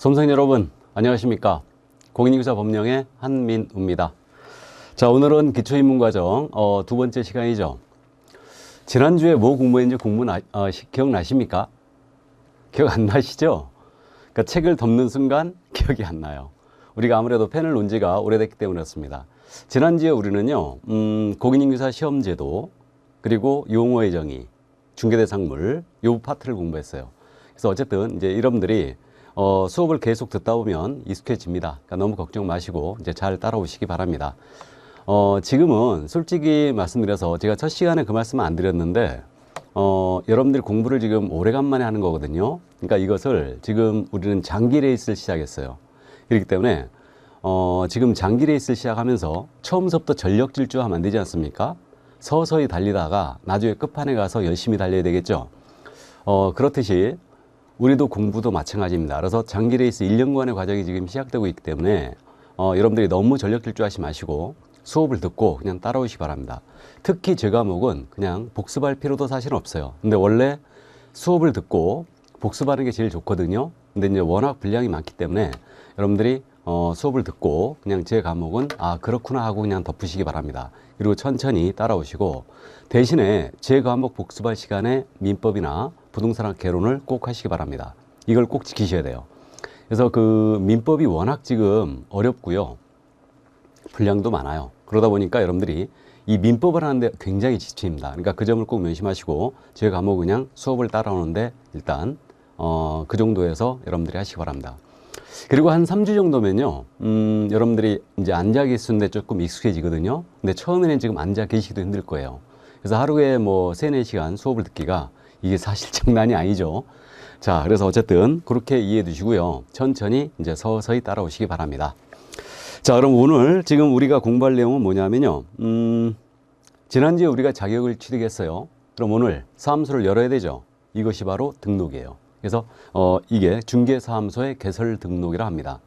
수험생 여러분 안녕하십니까. 공인중개사 법령의 한민우입니다. 자, 오늘은 기초입문과정 두 번째 시간이죠. 지난주에 뭐 공부했는지 기억나십니까? 기억 안 나시죠? 그러니까 책을 덮는 순간 기억이 안 나요. 우리가 아무래도 펜을 놓은 지가 오래됐기 때문에 그렇습니다. 지난주에 우리는요 공인중개사 시험제도 그리고 용어의 정의, 중개대상물 요 파트를 공부했어요. 그래서 어쨌든 이제 여러분들이 수업을 계속 듣다 보면 익숙해집니다. 그러니까 너무 걱정 마시고 이제 잘 따라오시기 바랍니다. 지금은 솔직히 말씀드려서 제가 첫 시간에 그 말씀은 안 드렸는데 여러분들이 공부를 지금 오래간만에 하는 거거든요. 그러니까 이것을 지금 우리는 장기 레이스를 시작했어요. 그렇기 때문에 지금 장기 레이스를 시작하면서 처음부터 전력 질주하면 안 되지 않습니까? 서서히 달리다가 나중에 끝판에 가서 열심히 달려야 되겠죠. 그렇듯이 우리도 공부도 마찬가지입니다. 그래서 장기 레이스 1년간의 과정이 지금 시작되고 있기 때문에 여러분들이 너무 전력 질주하지 마시고 수업을 듣고 그냥 따라오시기 바랍니다. 특히 제 과목은 그냥 복습할 필요도 사실 없어요. 근데 원래 수업을 듣고 복습하는 게 제일 좋거든요. 근데 이제 워낙 분량이 많기 때문에 여러분들이 수업을 듣고 그냥 제 과목은 그렇구나 하고 그냥 덮으시기 바랍니다. 그리고 천천히 따라오시고 대신에 제 과목 복습할 시간에 민법이나 부동산학 개론을 꼭 하시기 바랍니다. 이걸 꼭 지키셔야 돼요. 그래서 그 민법이 워낙 지금 어렵고요. 분량도 많아요. 그러다 보니까 여러분들이 이 민법을 하는데 굉장히 지칩니다. 그러니까 그 점을 꼭 명심하시고 제 과목 그냥 수업을 따라오는데 일단 그 정도에서 여러분들이 하시기 바랍니다. 그리고 한 3주 정도면요 여러분들이 이제 앉아 계시는데 조금 익숙해지거든요. 근데 처음에는 지금 앉아 계시기도 힘들 거예요. 그래서 하루에 뭐 3-4시간 수업을 듣기가 이게 사실 장난이 아니죠. 자, 그래서 어쨌든 그렇게 이해해 두시고요. 천천히 이제 서서히 따라오시기 바랍니다. 자, 그럼 오늘 지금 우리가 공부할 내용은 뭐냐면요. 지난주에 우리가 자격을 취득했어요. 그럼 오늘 사무소를 열어야 되죠. 이것이 바로 등록이에요. 그래서 이게 중개사무소의 개설 등록이라 합니다.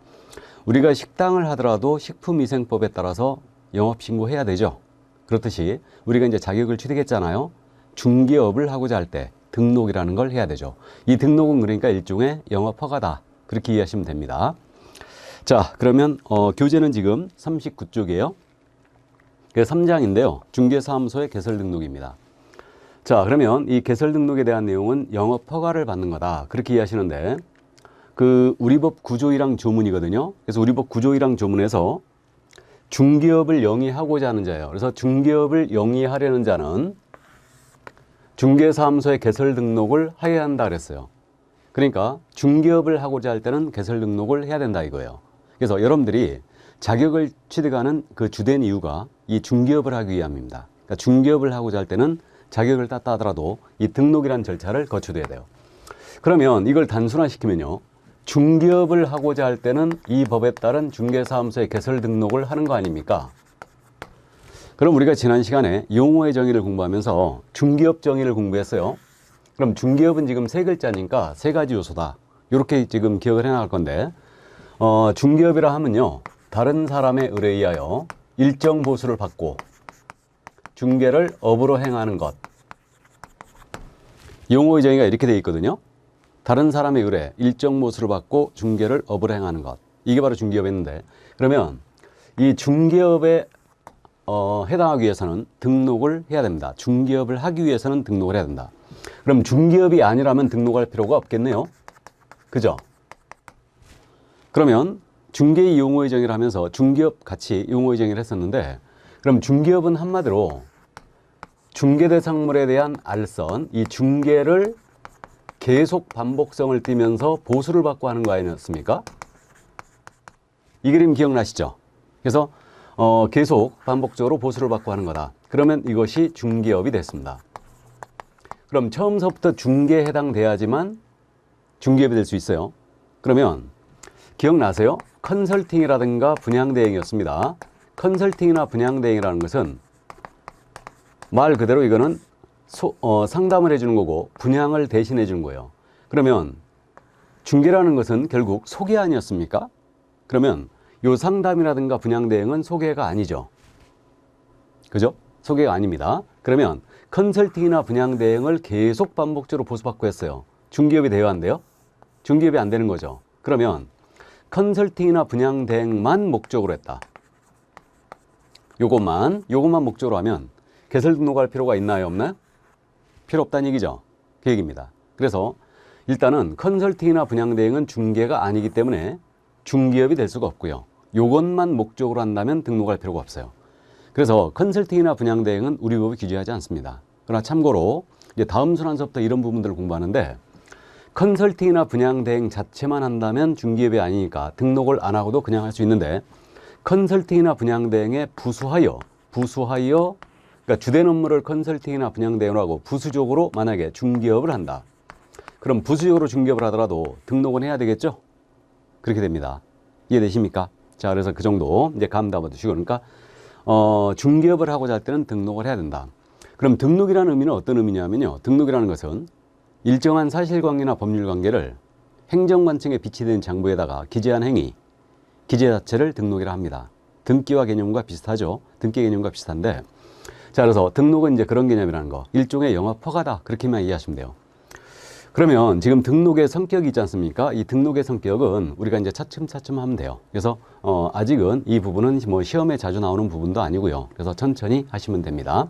우리가 식당을 하더라도 식품위생법에 따라서 영업신고해야 되죠. 그렇듯이 우리가 이제 자격을 취득했잖아요. 중개업을 하고자 할 때 등록이라는 걸 해야 되죠. 이 등록은 그러니까 일종의 영업허가다. 그렇게 이해하시면 됩니다. 자, 그러면 교재는 지금 39쪽이에요. 그래서 3장인데요. 중개사무소의 개설 등록입니다. 자, 그러면 이 개설 등록에 대한 내용은 영업허가를 받는 거다. 그렇게 이해하시는데 그 우리법 9조 1항 조문이거든요. 그래서 우리법 9조 1항 조문에서 중개업을 영위하고자 하는 자예요. 그래서 중개업을 영위하려는 자는 중개사무소의 개설 등록을 해야 한다 그랬어요. 그러니까 중개업을 하고자 할 때는 개설 등록을 해야 된다 이거예요. 그래서 여러분들이 자격을 취득하는 그 주된 이유가 이 중개업을 하기 위함입니다. 그러니까 중개업을 하고자 할 때는 자격을 땄다 하더라도 이 등록이라는 절차를 거쳐둬야 돼요. 그러면 이걸 단순화시키면요. 중개업을 하고자 할 때는 이 법에 따른 중개사무소의 개설 등록을 하는 거 아닙니까? 그럼 우리가 지난 시간에 용어의 정의를 공부하면서 중개업 정의를 공부했어요. 그럼 중개업은 지금 세 글자니까 세 가지 요소다. 이렇게 지금 기억을 해나갈 건데 중개업이라 하면요. 다른 사람의 의뢰에 의하여 일정 보수를 받고 중개를 업으로 행하는 것. 용어의 정의가 이렇게 되어 있거든요. 다른 사람의 의뢰, 일정 보수를 받고 중개를 업으로 행하는 것. 이게 바로 중개업이었는데 그러면 이 중개업에 해당하기 위해서는 등록을 해야 됩니다. 중개업을 하기 위해서는 등록을 해야 된다. 그럼 중개업이 아니라면 등록할 필요가 없겠네요. 그죠? 그러면 중개의 용어의 정의를 하면서 중개업 같이 용어의 정의를 했었는데 그럼 중개업은 한마디로 중개대상물에 대한 알선, 이 중개를 계속 반복성을 띠면서 보수를 받고 하는 거 아니었습니까? 이 그림 기억나시죠? 그래서 계속 반복적으로 보수를 받고 하는 거다. 그러면 이것이 중개업이 됐습니다. 그럼 처음서부터 중개에 해당돼야지만 중개업이 될 수 있어요. 그러면 기억나세요? 컨설팅이라든가 분양대행이었습니다. 컨설팅이나 분양대행이라는 것은 말 그대로 이거는 상담을 해주는 거고 분양을 대신해 주는 거예요. 그러면 중개라는 것은 결국 소개 아니었습니까? 그러면 요 상담이라든가 분양대행은 소개가 아니죠. 그죠? 소개가 아닙니다. 그러면 컨설팅이나 분양대행을 계속 반복적으로 보수받고 했어요. 중개업이 되어야 한대요? 중개업이 안 되는 거죠. 그러면 컨설팅이나 분양 대행만 목적으로 했다. 요것만 목적으로 하면 개설 등록할 필요가 있나요, 없나요? 필요 없다는 얘기죠. 그 얘기입니다. 그래서 일단은 컨설팅이나 분양 대행은 중개가 아니기 때문에 중개업이 될 수가 없고요. 요것만 목적으로 한다면 등록할 필요가 없어요. 그래서 컨설팅이나 분양 대행은 우리 법이 규제하지 않습니다. 그러나 참고로 이제 다음 순환서부터 이런 부분들을 공부하는데, 컨설팅이나 분양 대행 자체만 한다면 중개업이 아니니까 등록을 안 하고도 그냥 할 수 있는데, 컨설팅이나 분양 대행에 부수하여 그러니까 주된 업무를 컨설팅이나 분양 대행으로 하고 부수적으로 만약에 중개업을 한다. 그럼 부수적으로 중개업을 하더라도 등록은 해야 되겠죠? 그렇게 됩니다. 이해되십니까? 자, 그래서 그 정도 이제 감 잡아두시고, 그러니까 중개업을 하고자 할 때는 등록을 해야 된다. 그럼 등록이라는 의미는 어떤 의미냐면요. 등록이라는 것은 일정한 사실관계나 법률관계를 행정관청에 비치된 장부에다가 기재한 행위, 기재 자체를 등록이라 합니다. 등기와 개념과 비슷하죠. 등기 개념과 비슷한데, 자, 그래서 등록은 이제 그런 개념이라는 거, 일종의 영업 허가다, 그렇게만 이해하시면 돼요. 그러면 지금 등록의 성격이 있지 않습니까? 이 등록의 성격은 우리가 이제 차츰차츰 하면 돼요. 그래서 아직은 이 부분은 뭐 시험에 자주 나오는 부분도 아니고요. 그래서 천천히 하시면 됩니다.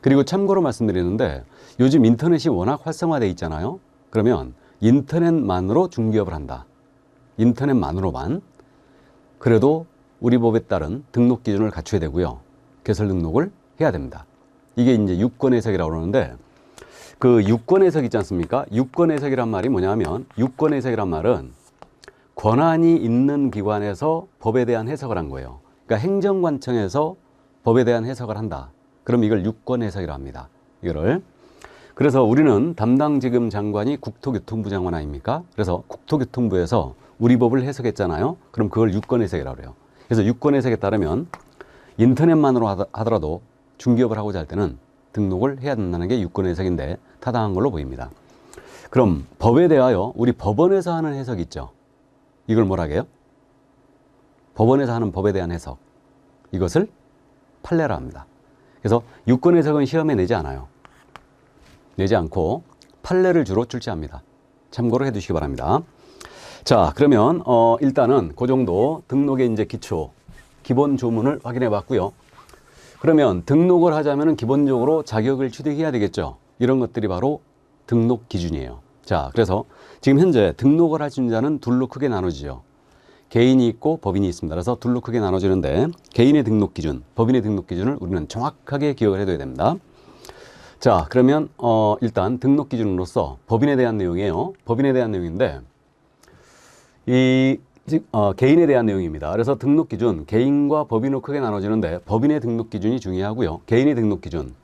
그리고 참고로 말씀드리는데, 요즘 인터넷이 워낙 활성화되어 있잖아요. 그러면 인터넷만으로 중개업을 한다. 인터넷만으로만. 그래도 우리 법에 따른 등록 기준을 갖춰야 되고요. 개설 등록을 해야 됩니다. 이게 이제 유권 해석이라고 그러는데, 그 유권 해석 있지 않습니까? 유권 해석이란 말이 뭐냐면, 유권 해석이란 말은 권한이 있는 기관에서 법에 대한 해석을 한 거예요. 그러니까 행정관청에서 법에 대한 해석을 한다. 그럼 이걸 유권 해석이라고 합니다. 이거를. 그래서 우리는 담당 지금 장관이 국토교통부 장관 아닙니까? 그래서 국토교통부에서 우리 법을 해석했잖아요. 그럼 그걸 유권 해석이라고 그래요. 그래서 유권 해석에 따르면 인터넷만으로 하더라도 중개업을 하고자 할 때는 등록을 해야 된다는 게 유권 해석인데 타당한 걸로 보입니다. 그럼 법에 대하여 우리 법원에서 하는 해석이 있죠. 이걸 뭐라 해요? 법원에서 하는 법에 대한 해석. 이것을 판례라 합니다. 그래서 유권 해석은 시험에 내지 않아요. 내지 않고 판례를 주로 출제합니다. 참고로 해두시기 바랍니다. 자, 그러면 일단은 그 정도 등록의 이제 기초, 기본 조문을 확인해 봤고요. 그러면 등록을 하자면 기본적으로 자격을 취득해야 되겠죠. 이런 것들이 바로 등록 기준이에요. 자, 그래서 지금 현재 등록을 할 수 있는 자는 둘로 크게 나눠지죠. 개인이 있고 법인이 있습니다. 그래서 둘로 크게 나눠지는데, 개인의 등록 기준, 법인의 등록 기준을 우리는 정확하게 기억을 해둬야 됩니다. 자, 그러면 일단 등록 기준으로서 법인에 대한 내용이에요. 법인에 대한 내용인데, 개인에 대한 내용입니다. 그래서 등록 기준, 개인과 법인으로 크게 나눠지는데, 법인의 등록 기준이 중요하고요. 개인의 등록 기준.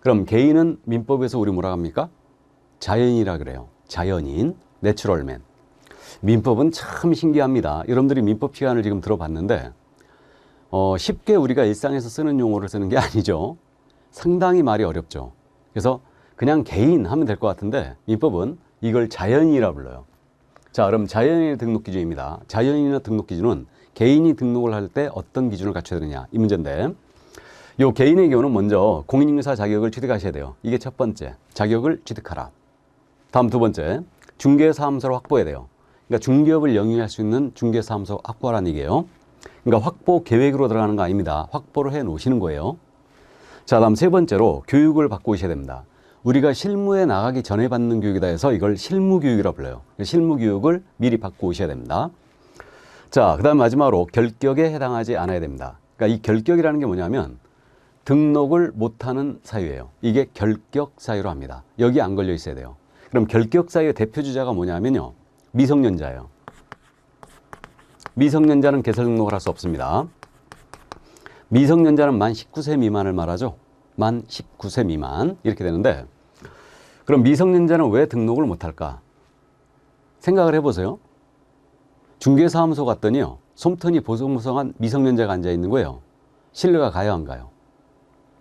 그럼 개인은 민법에서 우리 뭐라 합니까? 자연인이라 그래요. 자연인, 내추럴맨. 민법은 참 신기합니다. 여러분들이 민법 시간을 지금 들어봤는데 쉽게 우리가 일상에서 쓰는 용어를 쓰는 게 아니죠. 상당히 말이 어렵죠. 그래서 그냥 개인 하면 될 것 같은데, 민법은 이걸 자연인이라 불러요. 자, 그럼 자연인의 등록 기준입니다. 자연인의 등록 기준은 개인이 등록을 할 때 어떤 기준을 갖춰야 되느냐, 이 문제인데, 요 개인의 경우는 먼저 공인인증사 자격을 취득하셔야 돼요. 이게 첫 번째, 자격을 취득하라. 다음 두 번째, 중개사무소를 확보해야 돼요. 그러니까 중개업을 영위할 수 있는 중개사무소 확보하라는 얘기예요. 그러니까 확보 계획으로 들어가는 거 아닙니다. 확보를 해 놓으시는 거예요. 자, 다음 세 번째로 교육을 받고 오셔야 됩니다. 우리가 실무에 나가기 전에 받는 교육이다 해서 이걸 실무교육이라고 불러요. 실무교육을 미리 받고 오셔야 됩니다. 자, 그 다음 마지막으로 결격에 해당하지 않아야 됩니다. 그러니까 이 결격이라는 게 뭐냐면 등록을 못하는 사유예요. 이게 결격 사유로 합니다. 여기 안 걸려 있어야 돼요. 그럼 결격 사유의 대표주자가 뭐냐면요, 미성년자예요. 미성년자는 개설 등록을 할 수 없습니다. 미성년자는 만 19세 미만을 말하죠. 만 19세 미만 이렇게 되는데, 그럼 미성년자는 왜 등록을 못할까? 생각을 해보세요. 중개사무소 갔더니요, 솜털이 보송보송한 미성년자가 앉아있는 거예요. 신뢰가 가요, 안 가요?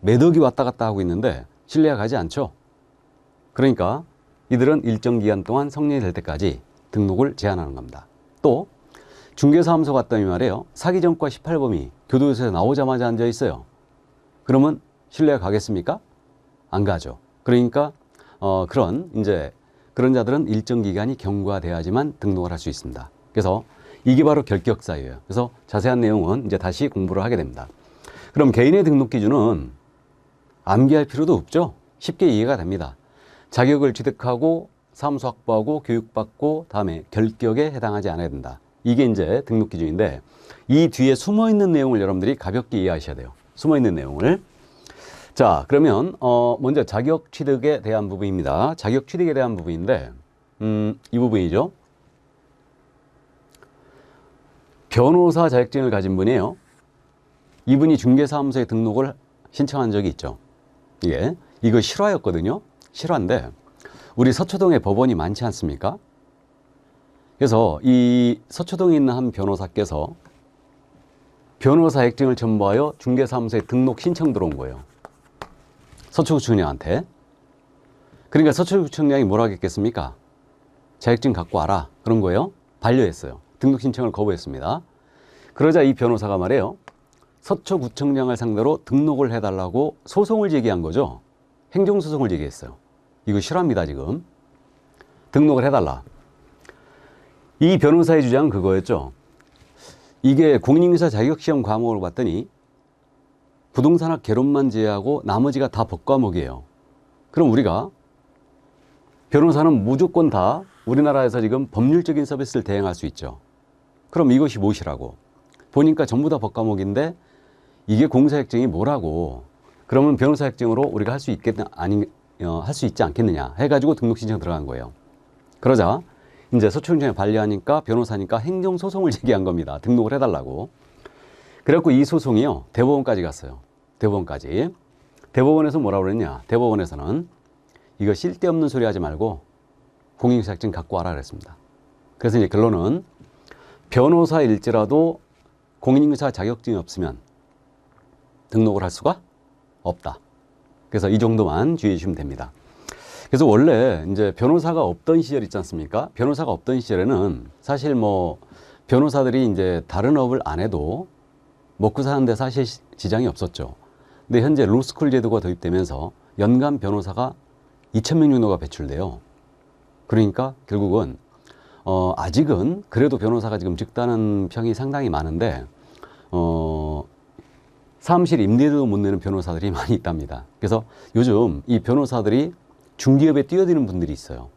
매덕이 왔다 갔다 하고 있는데 신뢰가 가지 않죠. 그러니까 이들은 일정 기간 동안 성년이 될 때까지 등록을 제한하는 겁니다. 또 중개사무소 갔더니 말이에요, 사기 전과 18범이 교도소에서 나오자마자 앉아 있어요. 그러면 신뢰가 가겠습니까? 안 가죠. 그러니까 그런 자들은 일정 기간이 경과돼야지만 등록을 할 수 있습니다. 그래서 이게 바로 결격 사유예요. 그래서 자세한 내용은 이제 다시 공부를 하게 됩니다. 그럼 개인의 등록 기준은 암기할 필요도 없죠. 쉽게 이해가 됩니다. 자격을 취득하고 사무소 확보하고 교육받고 다음에 결격에 해당하지 않아야 된다. 이게 이제 등록 기준인데 이 뒤에 숨어 있는 내용을 여러분들이 가볍게 이해하셔야 돼요. 숨어 있는 내용을. 자, 그러면 먼저 자격 취득에 대한 부분입니다. 자격 취득에 대한 부분인데 이 부분이죠. 변호사 자격증을 가진 분이에요. 이분이 중개사무소에 등록을 신청한 적이 있죠. 이거 실화였거든요. 실화인데 우리 서초동에 법원이 많지 않습니까? 그래서 이 서초동에 있는 한 변호사께서 변호사 자격증을 첨부하여 중개사무소에 등록 신청 들어온 거예요. 서초구청장한테. 그러니까 서초구청장이 뭐라 하겠습니까? 자격증 갖고 와라. 그런 거예요. 반려했어요. 등록 신청을 거부했습니다. 그러자 이 변호사가 말해요. 서초구청장을 상대로 등록을 해달라고 소송을 제기한 거죠. 행정소송을 제기했어요. 이거 실화입니다, 지금. 등록을 해달라. 이 변호사의 주장은 그거였죠. 이게 공인인증서 자격시험 과목을 봤더니 부동산학 개론만 제외하고 나머지가 다 법과목이에요. 그럼 우리가 변호사는 무조건 다 우리나라에서 지금 법률적인 서비스를 대행할 수 있죠. 그럼 이것이 무엇이라고? 보니까 전부 다 법과목인데 이게 공사자격증이 뭐라고? 그러면 변호사자격증으로 우리가 할 수 있겠나? 할 수 있지 않겠느냐? 해가지고 등록 신청 들어간 거예요. 그러자 이제 서초구청장이 반려하니까 변호사니까 행정소송을 제기한 겁니다. 등록을 해달라고. 그래갖고 이 소송이요. 대법원까지 갔어요. 대법원까지. 대법원에서 뭐라고 그랬냐. 대법원에서는 이거 쓸데없는 소리 하지 말고 공인인증서자격증 갖고 와라 그랬습니다. 그래서 이제 결론은 변호사일지라도 공인인증서 자격증이 없으면 등록을 할 수가 없다. 그래서 이 정도만 주의해 주시면 됩니다. 그래서 원래 이제 변호사가 없던 시절 있지 않습니까? 변호사가 없던 시절에는 사실 뭐 변호사들이 이제 다른 업을 안 해도 먹고 사는데 사실 지장이 없었죠. 근데 현재 로스쿨 제도가 도입되면서 연간 변호사가 2,000명 정도가 배출돼요. 그러니까 결국은 아직은 그래도 변호사가 지금 적다는 평이 상당히 많은데 사무실 임대료도 못 내는 변호사들이 많이 있답니다. 그래서 요즘 이 변호사들이 중기업에 뛰어드는 분들이 있어요.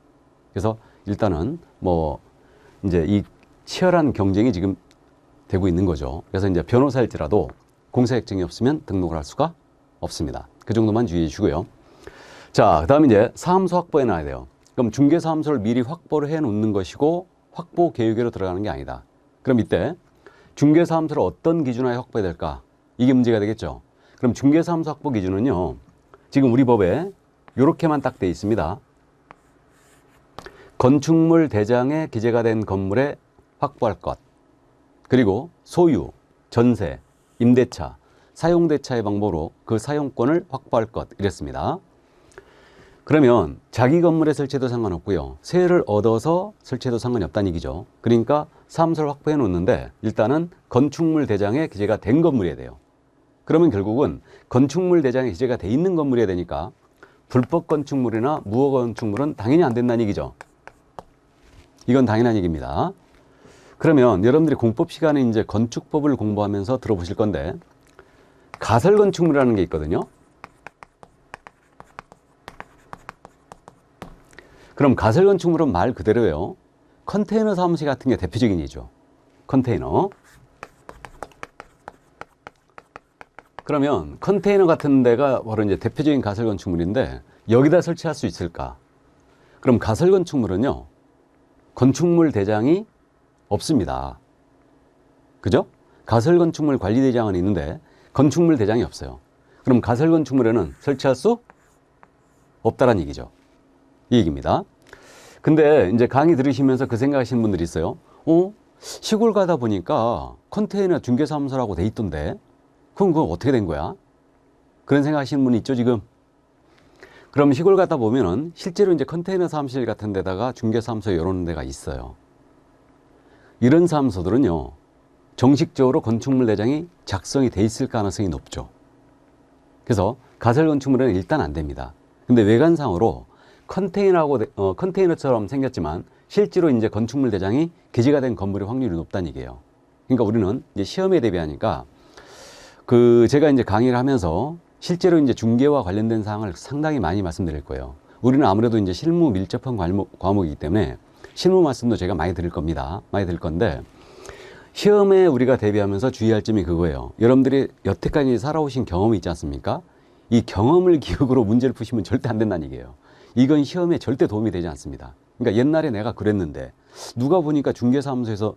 그래서 일단은 뭐 이제 이 치열한 경쟁이 지금 되고 있는 거죠. 그래서 이제 변호사일지라도 공사자격증이 없으면 등록을 할 수가 없습니다. 그 정도만 주의해 주시고요. 자, 그 다음에 이제 사무소 확보해 놔야 돼요. 그럼 중개사무소를 미리 확보를 해 놓는 것이고 확보 계획으로 들어가는 게 아니다. 그럼 이때 중개사무소를 어떤 기준하에 확보해야 될까? 이게 문제가 되겠죠. 그럼 중개사무소 확보 기준은요. 지금 우리 법에 이렇게만 딱 돼 있습니다. 건축물 대장에 기재가 된 건물에 확보할 것. 그리고 소유, 전세, 임대차, 사용대차의 방법으로 그 사용권을 확보할 것 이랬습니다. 그러면 자기 건물에 설치해도 상관없고요. 세를 얻어서 설치해도 상관이 없다는 얘기죠. 그러니까 사무소를 확보해 놓는데 일단은 건축물 대장에 기재가 된 건물이어야 돼요. 그러면 결국은 건축물 대장에 기재가 돼 있는 건물이어야 되니까 불법 건축물이나 무허 건축물은 당연히 안 된다는 얘기죠. 이건 당연한 얘기입니다. 그러면 여러분들이 공법 시간에 이제 건축법을 공부하면서 들어보실 건데 가설 건축물이라는 게 있거든요. 그럼 가설 건축물은 말 그대로예요. 컨테이너 사무실 같은 게 대표적인 예죠. 컨테이너. 그러면 컨테이너 같은 데가 바로 이제 대표적인 가설 건축물인데 여기다 설치할 수 있을까? 그럼 가설 건축물은요. 건축물 대장이 없습니다. 그죠? 가설 건축물 관리 대장은 있는데 건축물 대장이 없어요. 그럼 가설 건축물에는 설치할 수 없다라는 얘기죠. 이 얘기입니다. 근데 이제 강의 들으시면서 그 생각하시는 분들이 있어요. 시골 가다 보니까 컨테이너 중개사무소라고 돼 있던데 그럼 그거 어떻게 된 거야? 그런 생각 하시는 분이 있죠, 지금? 그럼 시골 가다 보면은 실제로 이제 컨테이너 사무실 같은 데다가 중개사무소 이런 데가 있어요. 이런 사무소들은요, 정식적으로 건축물 대장이 작성이 돼 있을 가능성이 높죠. 그래서 가설 건축물은 일단 안 됩니다. 근데 외관상으로 컨테이너처럼 생겼지만 실제로 이제 건축물 대장이 기재가 된 건물의 확률이 높다는 얘기예요. 그러니까 우리는 이제 시험에 대비하니까 제가 이제 강의를 하면서 실제로 이제 중개와 관련된 사항을 상당히 많이 말씀드릴 거예요. 우리는 아무래도 이제 실무 밀접한 과목이기 때문에 실무 말씀도 제가 많이 드릴 겁니다. 많이 드릴 건데 시험에 우리가 대비하면서 주의할 점이 그거예요. 여러분들이 여태까지 살아오신 경험이 있지 않습니까? 이 경험을 기억으로 문제를 푸시면 절대 안 된다는 얘기예요. 이건 시험에 절대 도움이 되지 않습니다. 그러니까 옛날에 내가 그랬는데 누가 보니까 중개사무소에서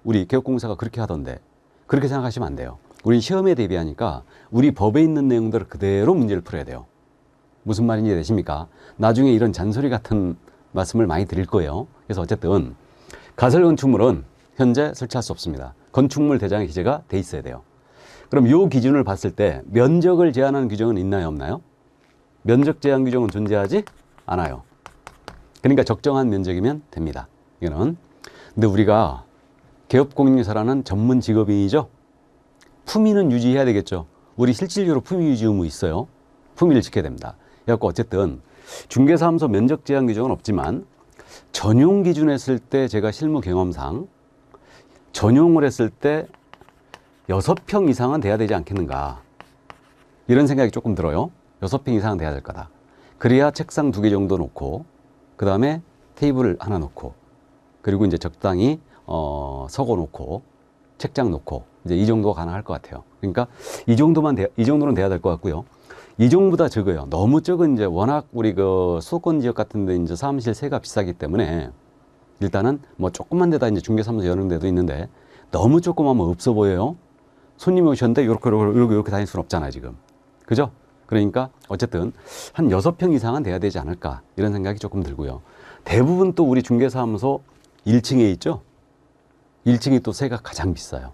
우리 개업공사가 그렇게 하던데 그렇게 생각하시면 안 돼요. 우리 시험에 대비하니까 우리 법에 있는 내용들을 그대로 문제를 풀어야 돼요. 무슨 말인지 되십니까? 나중에 이런 잔소리 같은 말씀을 많이 드릴 거예요. 그래서 어쨌든 가설건축물은 현재 설치할 수 없습니다. 건축물 대장의 기재가 돼 있어야 돼요. 그럼 이 기준을 봤을 때 면적을 제한하는 규정은 있나요, 없나요? 면적 제한 규정은 존재하지 않아요. 그러니까 적정한 면적이면 됩니다. 이거는. 근데 우리가 개업공인중개사라는 전문 직업인이죠. 품위는 유지해야 되겠죠. 우리 실질적으로 품위 유지 의무 있어요. 품위를 지켜야 됩니다. 그래갖고 어쨌든 중개사무소 면적 제한 규정은 없지만 전용 기준 했을 때 제가 실무 경험상 전용을 했을 때 6평 이상은 돼야 되지 않겠는가. 이런 생각이 조금 들어요. 6평 이상은 돼야 될 거다. 그래야 책상 2개 정도 놓고 그 다음에 테이블을 하나 놓고 그리고 이제 적당히 서고 놓고 책장 놓고 이제 이 정도가 가능할 것 같아요. 그러니까 이 정도는 돼야 될 것 같고요. 이 정도보다 적어요. 너무 적은 이제 워낙 우리 수도권 지역 같은 데 이제 사무실 세가 비싸기 때문에 일단은 뭐 조금만 데다 이제 중개사무소 여는 데도 있는데 너무 조그마하면 없어 보여요. 손님이 오셨는데 이렇게 다닐 수는 없잖아요, 지금. 그죠? 그러니까 어쨌든 한 6평 이상은 돼야 되지 않을까 이런 생각이 조금 들고요. 대부분 또 우리 중개사무소 1층에 있죠. 1층이 또 세가 가장 비싸요.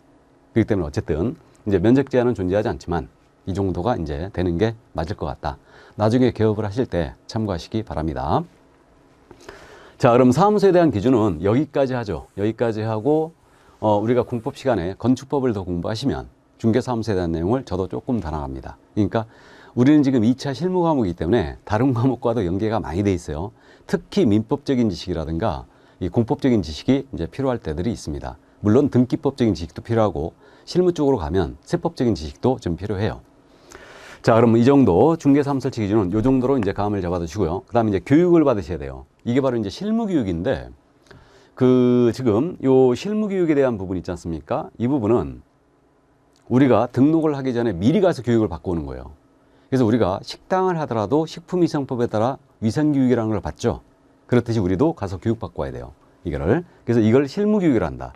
그렇기 때문에 어쨌든 이제 면적 제한은 존재하지 않지만 이 정도가 이제 되는 게 맞을 것 같다. 나중에 개업을 하실 때 참고하시기 바랍니다. 자, 그럼 사무소에 대한 기준은 여기까지 하죠. 여기까지 하고 우리가 공법 시간에 건축법을 더 공부하시면 중개사무소에 대한 내용을 저도 조금 더 나갑니다. 그러니까 우리는 지금 2차 실무 과목이기 때문에 다른 과목과도 연계가 많이 돼 있어요. 특히 민법적인 지식이라든가 이 공법적인 지식이 이제 필요할 때들이 있습니다. 물론 등기법적인 지식도 필요하고 실무 쪽으로 가면 세법적인 지식도 좀 필요해요. 자, 그럼 이 정도 중개사무소 설치 기준은 이 정도로 이제 감을 잡아두시고요. 그 다음에 이제 교육을 받으셔야 돼요. 이게 바로 이제 실무 교육인데 지금 요 실무 교육에 대한 부분 있지 않습니까? 이 부분은 우리가 등록을 하기 전에 미리 가서 교육을 받고 오는 거예요. 그래서 우리가 식당을 하더라도 식품위생법에 따라 위생교육이라는 걸 받죠. 그렇듯이 우리도 가서 교육받고 와야 돼요. 그래서 이걸 실무교육을 한다.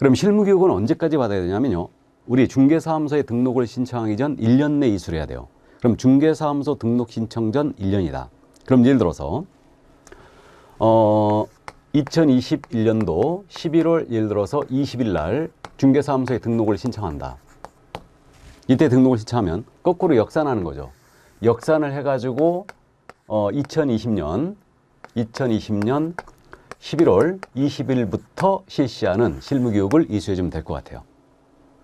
그럼 실무교육은 언제까지 받아야 되냐면요. 우리 중개사무소에 등록을 신청하기 전 1년 내 이수를 해야 돼요. 그럼 중개사무소 등록 신청 전 1년이다. 그럼 예를 들어서 2021년도 11월 예를 들어서 20일 날 중개사무소에 등록을 신청한다. 이때 등록을 신청하면 거꾸로 역산하는 거죠. 역산을 해가지고 2020년 11월 20일부터 실시하는 실무교육을 이수해주면 될 것 같아요.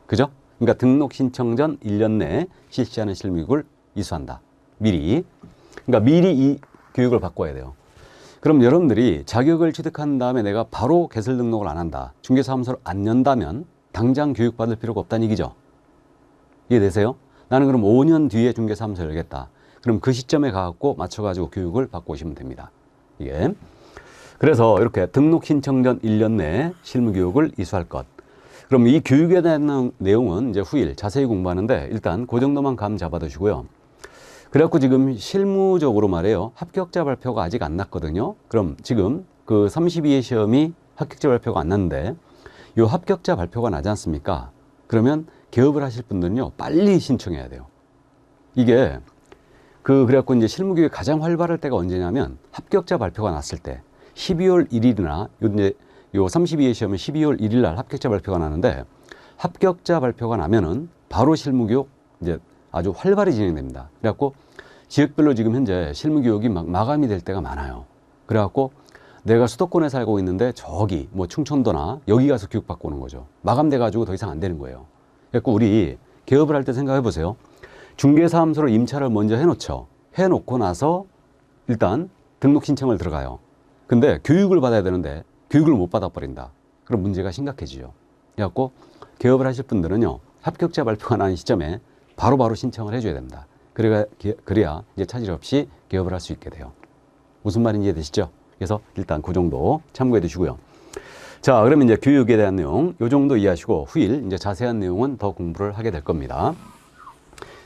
그죠? 그러니까 등록 신청 전 1년 내에 실시하는 실무교육을 이수한다. 미리. 그러니까 미리 이 교육을 바꿔야 돼요. 그럼 여러분들이 자격을 취득한 다음에 내가 바로 개설 등록을 안 한다. 중개사무소를 안 연다면 당장 교육받을 필요가 없다는 얘기죠. 이해되세요? 나는 그럼 5년 뒤에 중개사무소 열겠다. 그럼 그 시점에 가갖고 맞춰가지고 교육을 받고 오시면 됩니다. 이게. 그래서 이렇게 등록 신청 전 1년 내에 실무교육을 이수할 것. 그럼 이 교육에 대한 내용은 이제 후일 자세히 공부하는데 일단 그 정도만 감 잡아두시고요. 그래갖고 지금 실무적으로 말해요. 합격자 발표가 아직 안 났거든요. 그럼 지금 그 32회 시험이 합격자 발표가 안 났는데 이 합격자 발표가 나지 않습니까? 그러면 개업을 하실 분들은요, 빨리 신청해야 돼요. 이게 그래갖고 이제 실무교육이 가장 활발할 때가 언제냐면 합격자 발표가 났을 때 12월 1일이나 요 32회 시험은 12월 1일 날 합격자 발표가 나는데 합격자 발표가 나면은 바로 실무교육 이제 아주 활발히 진행됩니다. 그래갖고 지역별로 지금 현재 실무교육이 마감이 될 때가 많아요. 그래갖고 내가 수도권에 살고 있는데 저기 뭐 충청도나 여기 가서 교육받고 오는 거죠. 마감돼가지고 더 이상 안 되는 거예요. 그래갖고 우리 개업을 할 때 생각해 보세요. 중개사무소로 임차를 먼저 해놓죠. 해놓고 나서 일단 등록 신청을 들어가요. 근데 교육을 받아야 되는데 교육을 못 받아버린다. 그럼 문제가 심각해지죠. 그래갖고 개업을 하실 분들은요, 합격자 발표가 나는 시점에 바로바로 신청을 해줘야 됩니다. 그래야 이제 차질 없이 개업을 할 수 있게 돼요. 무슨 말인지 이해되시죠? 그래서 일단 그 정도 참고해 두시고요. 자, 그러면 이제 교육에 대한 내용 요 정도 이해하시고 후일 이제 자세한 내용은 더 공부를 하게 될 겁니다.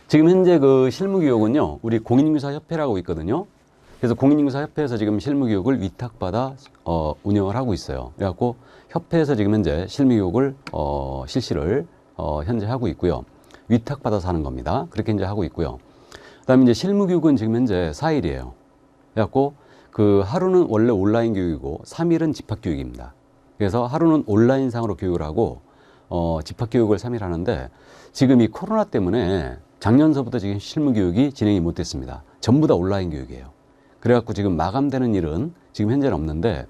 지금 현재 그 실무교육은요, 우리 공인인증사협회라고 있거든요. 그래서 공인인증사협회에서 지금 실무교육을 위탁받아 운영을 하고 있어요. 그래갖고 협회에서 지금 현재 실무교육을 실시를 현재 하고 있고요. 위탁받아서 하는 겁니다. 그렇게 이제 하고 있고요. 그다음에 이제 실무교육은 지금 현재 4일이에요. 그래갖고 그 하루는 원래 온라인 교육이고 3일은 집합교육입니다. 그래서 하루는 온라인상으로 교육을 하고 집합교육을 3일 하는데 지금 이 코로나 때문에 작년서부터 지금 실무교육이 진행이 못됐습니다. 전부 다 온라인 교육이에요. 그래갖고 지금 마감되는 일은 지금 현재는 없는데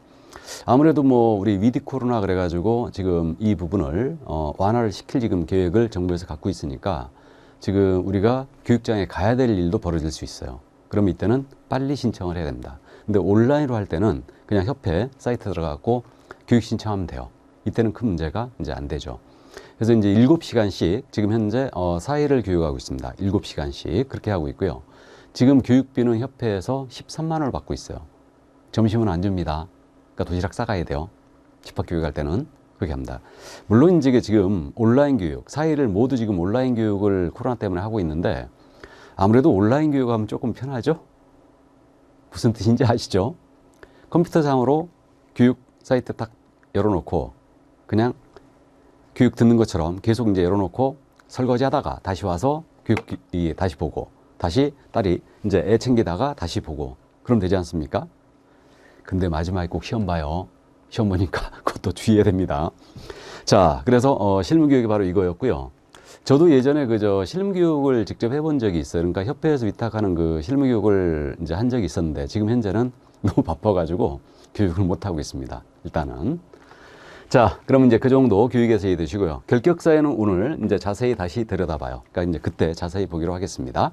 아무래도 뭐 우리 위드 코로나 그래가지고 지금 이 부분을 완화를 시킬 지금 계획을 정부에서 갖고 있으니까 지금 우리가 교육장에 가야 될 일도 벌어질 수 있어요. 그럼 이때는 빨리 신청을 해야 됩니다. 근데 온라인으로 할 때는 그냥 협회 사이트 들어가고 교육 신청하면 돼요. 이때는 큰 문제가 이제 안 되죠. 그래서 이제 7시간씩 지금 현재 4일을 교육하고 있습니다. 7시간씩 그렇게 하고 있고요. 지금 교육비는 협회에서 13만 원을 받고 있어요. 점심은 안 줍니다. 그러니까 도시락 싸가야 돼요. 집합교육할 때는 그렇게 합니다. 물론 이제 지금 온라인 교육 4일을 모두 지금 온라인 교육을 코로나 때문에 하고 있는데 아무래도 온라인 교육하면 조금 편하죠. 무슨 뜻인지 아시죠? 컴퓨터상으로 교육 사이트 딱 열어놓고 그냥 교육 듣는 것처럼 계속 이제 열어놓고 설거지 하다가 다시 와서 교육 다시 보고 다시 딸이 이제 애 챙기다가 다시 보고 그럼 되지 않습니까? 근데 마지막에 꼭 시험 봐요. 시험 보니까 그것도 주의해야 됩니다. 자, 그래서 실무교육이 바로 이거였고요. 저도 예전에 그저 실무교육을 직접 해본 적이 있어요. 그러니까 협회에서 위탁하는 그 실무교육을 이제 한 적이 있었는데 지금 현재는 너무 바빠가지고 교육을 못 하고 있습니다. 일단은. 자, 그럼 이제 그 정도 교육에서 이해 되시고요. 결격사에는 오늘 이제 자세히 다시 들여다봐요. 그러니까 이제 그때 자세히 보기로 하겠습니다.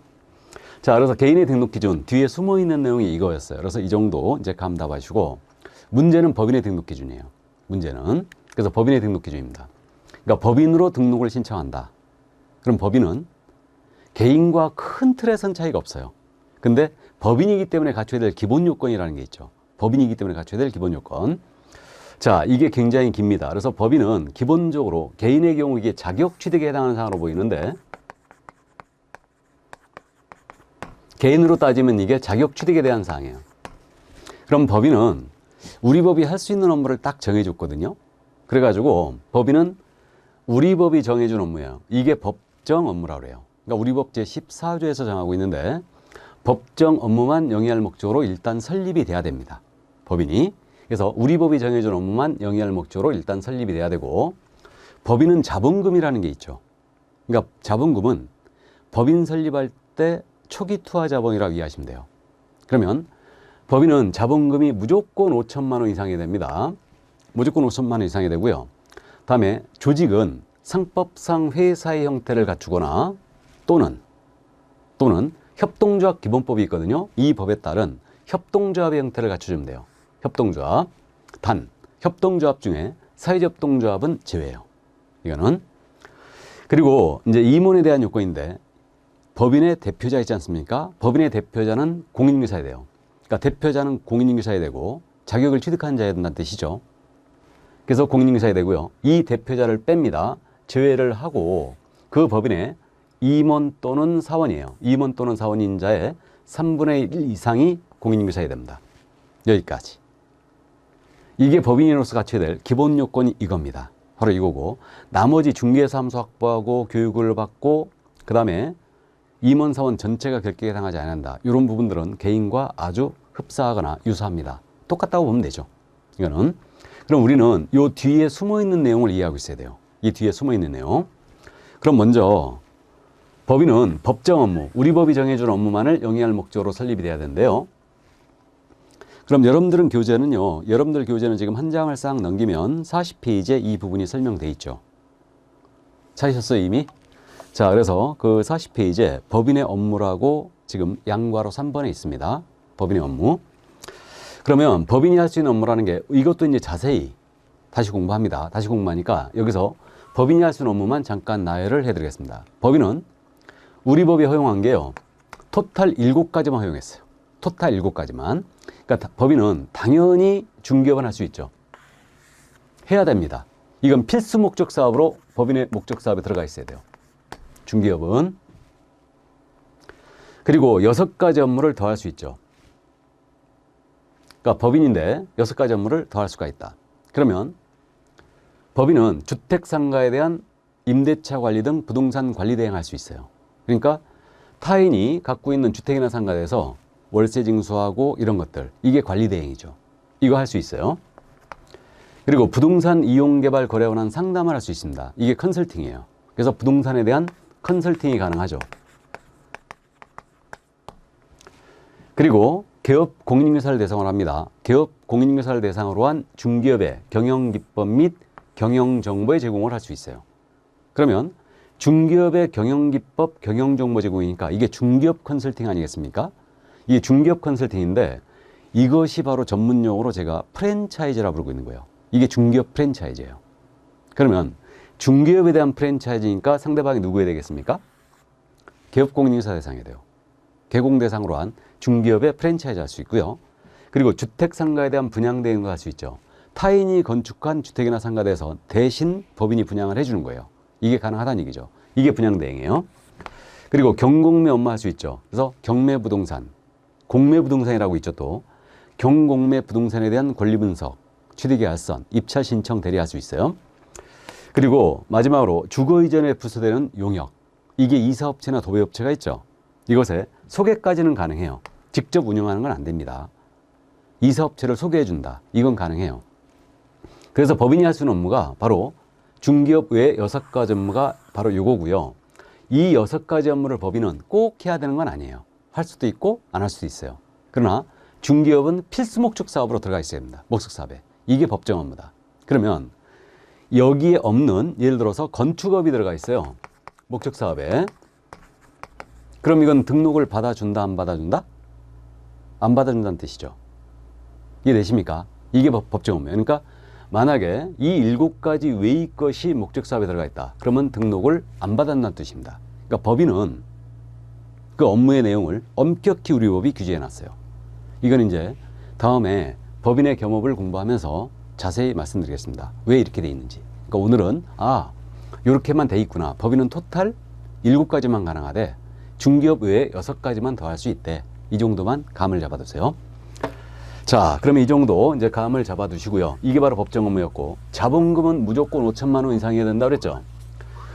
자, 그래서 개인의 등록 기준 뒤에 숨어 있는 내용이 이거였어요. 그래서 이 정도 이제 감답하시고 문제는 법인의 등록 기준이에요. 문제는 그래서 법인의 등록 기준입니다. 그러니까 법인으로 등록을 신청한다. 그럼 법인은 개인과 큰 틀에선 차이가 없어요. 근데 법인이기 때문에 갖춰야 될 기본 요건이라는 게 있죠. 법인이기 때문에 갖춰야 될 기본 요건. 자, 이게 굉장히 깁니다. 그래서 법인은 기본적으로 개인의 경우 이게 자격 취득에 해당하는 사항으로 보이는데 개인으로 따지면 이게 자격 취득에 대한 사항이에요. 그럼 법인은 우리 법이 할 수 있는 업무를 딱 정해줬거든요. 그래가지고 법인은 우리 법이 정해준 업무예요. 이게 법정 업무라고 해요. 그러니까 우리 법 제14조에서 정하고 있는데 법정 업무만 영위할 목적으로 일단 설립이 돼야 됩니다. 법인이. 그래서 우리 법이 정해준 업무만 영위할 목적으로 일단 설립이 돼야 되고 법인은 자본금이라는 게 있죠. 그러니까 자본금은 법인 설립할 때 초기 투하 자본이라고 이해하시면 돼요. 그러면 법인은 자본금이 무조건 5천만 원 이상이 됩니다. 무조건 5천만 원 이상이 되고요. 다음에 조직은 상법상 회사의 형태를 갖추거나 또는 협동조합 기본법이 있거든요. 이 법에 따른 협동조합의 형태를 갖춰주면 돼요. 협동조합. 단, 협동조합 중에 사회협동조합은 제외예요. 이거는. 그리고 이제 임원에 대한 요건인데 법인의 대표자 있지 않습니까? 법인의 대표자는 공인인증사야 돼요. 그러니까 대표자는 공인인증사야 되고 자격을 취득한 자야 된다는 뜻이죠. 그래서 공인인증사야 되고요. 이 대표자를 뺍니다. 제외를 하고 그 법인의 임원 또는 사원이에요. 임원 또는 사원인 자의 3분의 1 이상이 공인인증사야 됩니다. 여기까지. 이게 법인으로서 갖춰야 될 기본 요건이 이겁니다. 바로 이거고 나머지 중개사무소 확보하고 교육을 받고 그 다음에 임원 사원 전체가 결격에 당하지 않는다. 이런 부분들은 개인과 아주 흡사하거나 유사합니다. 똑같다고 보면 되죠. 이거는. 그럼 우리는 이 뒤에 숨어있는 내용을 이해하고 있어야 돼요. 이 뒤에 숨어있는 내용. 그럼 먼저 법인은 법정 업무, 우리 법이 정해준 업무만을 영위할 목적으로 설립이 돼야 되는데요. 그럼 여러분들 교재는 지금 한 장을 싹 넘기면 40페이지에 이 부분이 설명돼 있죠. 찾으셨어요, 이미? 자, 그래서 그 40페이지에 법인의 업무라고 지금 양괄호 3번에 있습니다. 법인의 업무. 그러면 법인이 할 수 있는 업무라는 게 이것도 이제 자세히 다시 공부합니다. 다시 공부하니까 여기서 법인이 할 수 있는 업무만 잠깐 나열을 해드리겠습니다. 법인은 우리 법이 허용한 게요. 토탈 7가지만 허용했어요. 토탈 7가지만. 그러니까 법인은 당연히 중개업은 할 수 있죠. 해야 됩니다. 이건 필수 목적 사업으로 법인의 목적 사업에 들어가 있어야 돼요. 중개업은. 그리고 6가지 업무를 더 할 수 있죠. 그러니까 법인인데 6가지 업무를 더 할 수가 있다. 그러면 법인은 주택상가에 대한 임대차 관리 등 부동산 관리 대행할 수 있어요. 그러니까 타인이 갖고 있는 주택이나 상가에 대해서 월세 징수하고 이런 것들, 이게 관리 대행이죠. 이거 할 수 있어요. 그리고 부동산 이용 개발 거래 원한 상담을 할 수 있습니다. 이게 컨설팅이에요. 그래서 부동산에 대한 컨설팅이 가능하죠. 그리고 개업 공인인증서를 대상으로 합니다. 개업 공인인증서를 대상으로 한 중기업의 경영기법 및 경영정보의 제공을 할 수 있어요. 그러면 중기업의 경영기법, 경영정보 제공이니까 이게 중기업 컨설팅 아니겠습니까? 이게 중기업 컨설팅인데 이것이 바로 전문용어로 제가 프랜차이즈라고 부르고 있는 거예요. 이게 중기업 프랜차이즈예요. 그러면 중기업에 대한 프랜차이즈니까 상대방이 누구에 되겠습니까? 개업공인인증서 대상이 돼요. 개공 대상으로 한 중기업의 프랜차이즈 할 수 있고요. 그리고 주택상가에 대한 분양 대행도 할 수 있죠. 타인이 건축한 주택이나 상가에 대해서 대신 법인이 분양을 해주는 거예요. 이게 가능하다는 얘기죠. 이게 분양 대행이에요. 그리고 경공매 업무 할 수 있죠. 그래서 경매부동산, 공매부동산이라고 있죠. 또 경공매 부동산에 대한 권리 분석, 취득계약선, 입찰 신청 대리할 수 있어요. 그리고 마지막으로 주거 이전에 부서되는 용역, 이게 이사업체나 도배업체가 있죠. 이것에 소개까지는 가능해요. 직접 운영하는 건 안 됩니다. 이사업체를 소개해준다. 이건 가능해요. 그래서 법인이 할 수 있는 업무가 바로 중기업 외에 6가지 업무가 바로 이거고요. 이 6가지 업무를 법인은 꼭 해야 되는 건 아니에요. 할 수도 있고 안 할 수도 있어요. 그러나 중기업은 필수 목적 사업으로 들어가 있어야 됩니다. 목적 사업에. 이게 법정 업무다. 그러면 여기에 없는, 예를 들어서 건축업이 들어가 있어요. 목적 사업에. 그럼 이건 등록을 받아준다, 안 받아준다? 안 받아준다는 뜻이죠. 이해되십니까? 이게 법정 업무예요. 그러니까 만약에 이 7가지 외의 것이 목적 사업에 들어가 있다. 그러면 등록을 안 받았다는 뜻입니다. 그러니까 법인은 그 업무의 내용을 엄격히 우리 법이 규제해 놨어요. 이건 이제 다음에 법인의 겸업을 공부하면서 자세히 말씀드리겠습니다. 왜 이렇게 돼 있는지. 그러니까 오늘은 이렇게만 돼 있구나. 법인은 토탈 7가지만 가능하되 중기업 외에 6가지만 더 할 수 있대. 이 정도만 감을 잡아두세요. 자, 그러면 이 정도 이제 감을 잡아두시고요. 이게 바로 법정 업무였고, 자본금은 무조건 5천만 원 이상이어야 된다 그랬죠.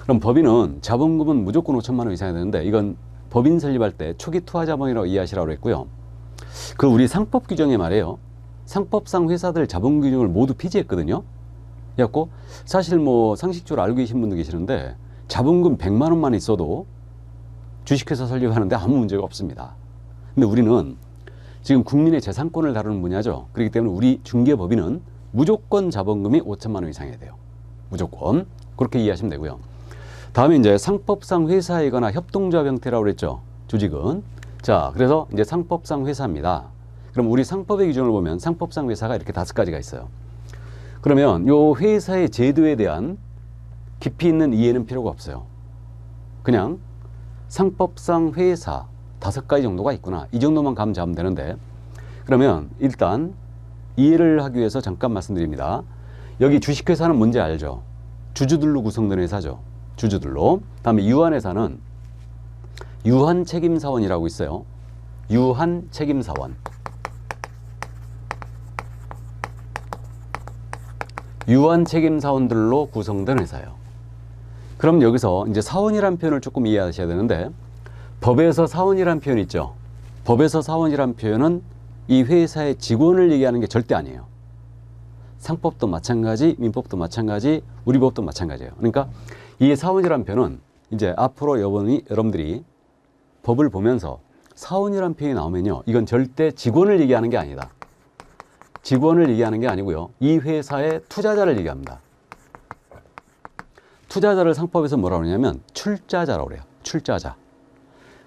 그럼 법인은 자본금은 무조건 5천만 원 이상이어야 되는데, 이건 법인 설립할 때 초기 투하자본이라고 이해하시라고 그랬고요. 그 우리 상법 규정에 말이에요. 상법상 회사들 자본 규정을 모두 폐지했거든요. 그래갖고 사실 뭐 상식적으로 알고 계신 분도 계시는데 자본금 100만 원만 있어도 주식회사 설립하는데 아무 문제가 없습니다. 근데 우리는 지금 국민의 재산권을 다루는 분야죠. 그렇기 때문에 우리 중개법인은 무조건 자본금이 5천만 원 이상이어야 돼요. 무조건. 그렇게 이해하시면 되고요. 다음에 이제 상법상 회사이거나 협동조합 형태라고 그랬죠. 조직은. 자, 그래서 이제 상법상 회사입니다. 그럼 우리 상법의 기준을 보면 상법상 회사가 이렇게 5가지가 있어요. 그러면 요 회사의 제도에 대한 깊이 있는 이해는 필요가 없어요. 그냥 상법상 회사 5가지 정도가 있구나. 이 정도만 감 잡으면 되는데, 그러면 일단 이해를 하기 위해서 잠깐 말씀드립니다. 여기 주식회사는 뭔지 알죠? 주주들로 구성된 회사죠. 주주들로. 다음에 유한회사는 유한책임사원이라고 있어요. 유한책임사원. 유한책임사원들로 구성된 회사예요. 그럼 여기서 이제 사원이라는 표현을 조금 이해하셔야 되는데, 법에서 사원이라는 표현 있죠. 법에서 사원이라는 표현은 이 회사의 직원을 얘기하는 게 절대 아니에요. 상법도 마찬가지, 민법도 마찬가지, 우리 법도 마찬가지예요. 그러니까 이 사원이라는 표현은 이제 앞으로 여러분들이 법을 보면서 사원이라는 표현이 나오면요, 이건 절대 직원을 얘기하는 게 아니다. 직원을 얘기하는 게 아니고요, 이 회사의 투자자를 얘기합니다. 투자자를 상법에서 뭐라고 그러냐면 출자자라고 그래요. 출자자.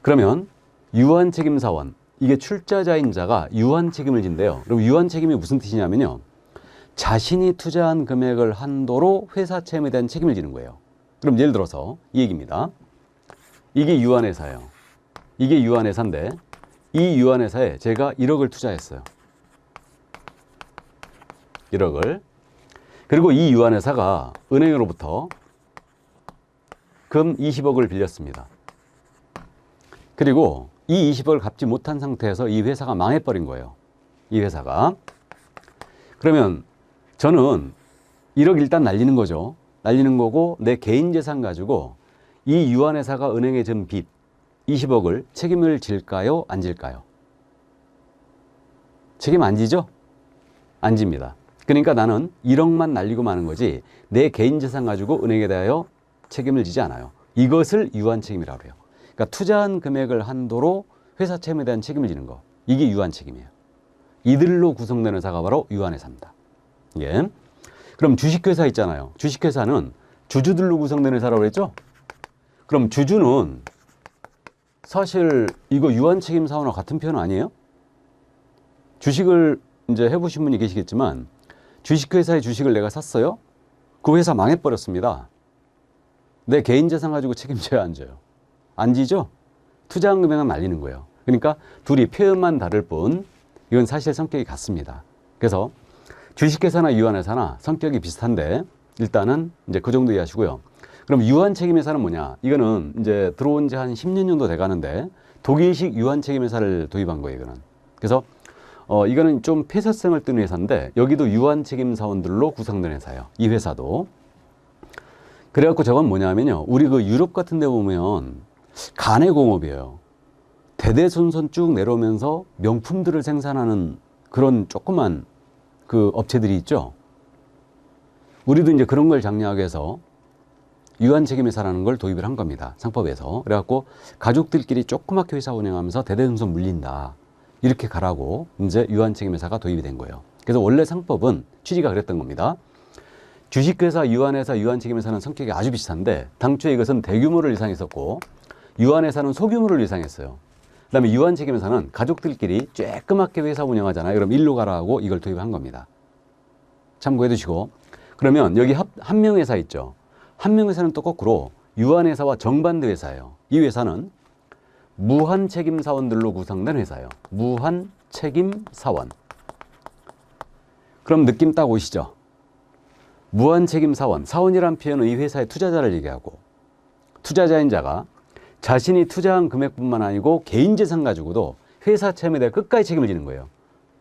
그러면 유한책임사원, 이게 출자자인 자가 유한 책임을 진대요. 그럼 유한 책임이 무슨 뜻이냐면요. 자신이 투자한 금액을 한도로 회사 채무에 대한 책임을 지는 거예요. 그럼 예를 들어서 이 얘기입니다. 이게 유한회사예요. 이게 유한회사인데 이 유한회사에 제가 1억을 투자했어요. 1억을. 그리고 이 유한회사가 은행으로부터 금 20억을 빌렸습니다. 그리고 이 20억을 갚지 못한 상태에서 이 회사가 망해버린 거예요. 이 회사가. 그러면 저는 1억 일단 날리는 거죠. 날리는 거고 내 개인 재산 가지고 이 유한회사가 은행에 준 빚 20억을 책임을 질까요? 안 질까요? 책임 안 지죠? 안 집니다. 그러니까 나는 1억만 날리고 마는 거지 내 개인 재산 가지고 은행에 대하여 책임을 지지 않아요. 이것을 유한 책임이라고 해요. 그러니까 투자한 금액을 한도로 회사 채무에 대한 책임을 지는 거. 이게 유한 책임이에요. 이들로 구성되는 회사가 바로 유한회사입니다. 예. 그럼 주식회사 있잖아요. 주식회사는 주주들로 구성되는 회사라고 했죠? 그럼 주주는 사실 이거 유한 책임 사원과 같은 표현 아니에요? 주식을 이제 해보신 분이 계시겠지만 주식회사의 주식을 내가 샀어요. 그 회사 망해버렸습니다. 내 개인 재산 가지고 책임져야 안 져요? 안 지죠? 투자한 금액만 날리는 거예요. 그러니까 둘이 표현만 다를 뿐 이건 사실 성격이 같습니다. 그래서 주식회사나 유한회사나 성격이 비슷한데 일단은 이제 그 정도 이해하시고요. 그럼 유한 책임회사는 뭐냐? 이거는 이제 들어온 지 한 10년 정도 돼 가는데 독일식 유한 책임회사를 도입한 거예요, 이거는. 그래서 이거는 좀 폐쇄성을 띠는 회사인데 여기도 유한 책임 사원들로 구성된 회사예요. 이 회사도. 그래갖고 저건 뭐냐면요. 우리 그 유럽 같은 데 보면 가내공업이에요. 대대손손 쭉 내려오면서 명품들을 생산하는 그런 조그만 그 업체들이 있죠. 우리도 이제 그런 걸 장려하기 위해서 유한 책임회사라는 걸 도입을 한 겁니다. 상법에서. 그래갖고 가족들끼리 조그맣게 회사 운영하면서 대대손손 물린다. 이렇게 가라고 이제 유한 책임회사가 도입이 된 거예요. 그래서 원래 상법은 취지가 그랬던 겁니다. 주식회사, 유한회사, 유한책임회사는 성격이 아주 비슷한데 당초에 이것은 대규모를 예상했었고 유한회사는 소규모를 예상했어요. 그 다음에 유한책임회사는 가족들끼리 쬐끄맣게 회사 운영하잖아요. 그럼 일로 가라고 이걸 도입한 겁니다. 참고해 두시고 그러면 여기 한명회사 있죠. 한명회사는 또 거꾸로 유한회사와 정반대 회사예요. 이 회사는 무한책임사원들로 구성된 회사예요. 무한책임사원. 그럼 느낌 딱 오시죠? 무한책임사원, 사원이란 표현은 이 회사의 투자자를 얘기하고 투자자인 자가 자신이 투자한 금액뿐만 아니고 개인 재산 가지고도 회사 채무에 대해 끝까지 책임을 지는 거예요.